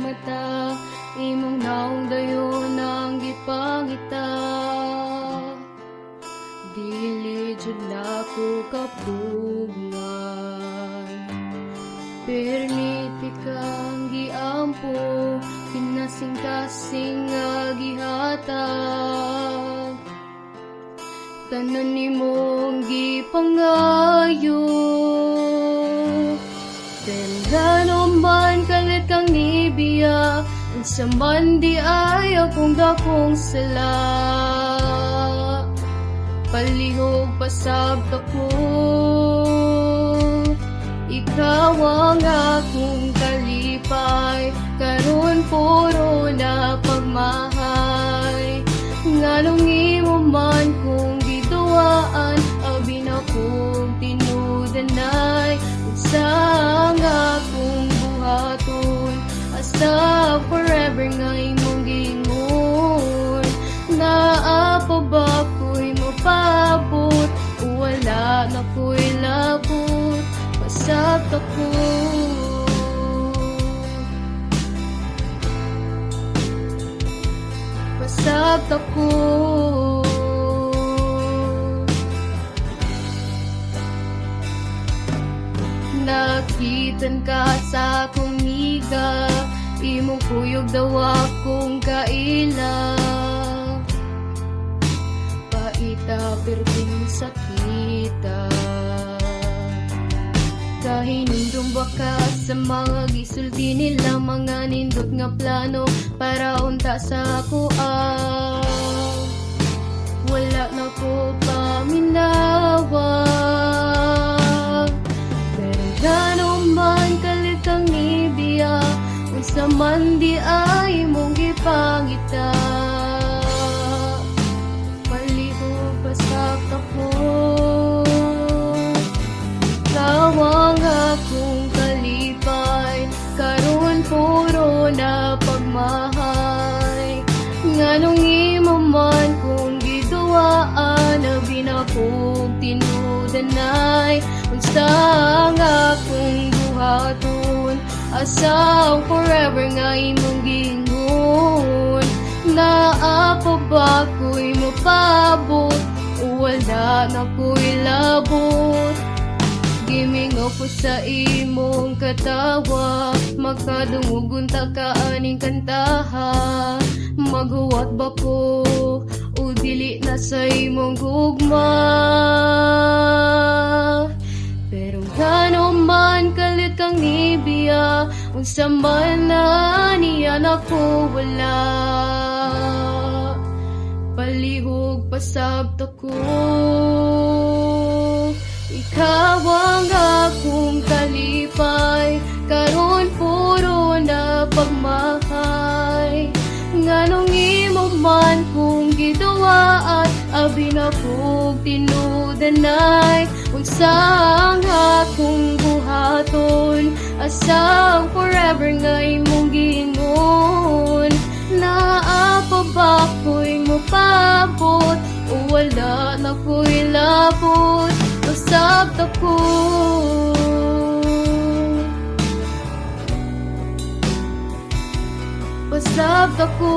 mata, imong naong dayon ang gipangita. Dili jud nako kapugngan, permiti kang giampo, kinasing-kasing nga gihatag. Tanan nimong gipangayo, pero man kalit kang nibiya, unsa man di ay akong dakong sala. Palihog pasabta ko, ikaw ang akong kalipay, karon puro na pagmahay. Nganong imo man kung giduaan, abi na kong tinudanay. Unsa ang akong buhaton, asa forever nga imong gingon. Naa pa ba ko'y mapabot, o wala na ko'y labot, pasat ako. Pasat ako. Nakitan ka sa akong higa, imong kuyog daw akong kaila. Paita perting sakita, kahinindong baka sa mga gisulti nila, mga nindot nga plano para unta sa ako. Wala na ko paminawa, pero gano'n man kalit ang nibiya, unsa man di ay mong gipangita. Palihog pasak ako, ikaw ang akong kalipay, karon puro na pagmahay. Nganong imo man kung giduaan, abi na kong tinudanay. Unsa ang akong buhaton, asa forever nga imong gingon. Naa pa ba ko'y mapabot, o wala na ko'y labot. Gimingaw ko sa imong katawa, magkadungugon ta ka aning kantaha. Maghuwat ba ko, o dili na sa imong gugma. Pero gano'n man kalit kang nibiya, unsa man na niyan ako wala. Palihog pasabta ko, ikaw ang akong kalipay, karon puro na pagmahay. Nganong imo man kung giduaan, abi na kong tinudanay. Unsa ang akong buhaton, asa forever nga imong gingon. Naa pa ba ko'y mapabot, o wala na ko'y labot, pasabot ako. Pasabot ako.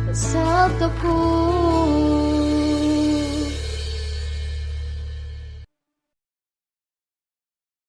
Pasabot ako.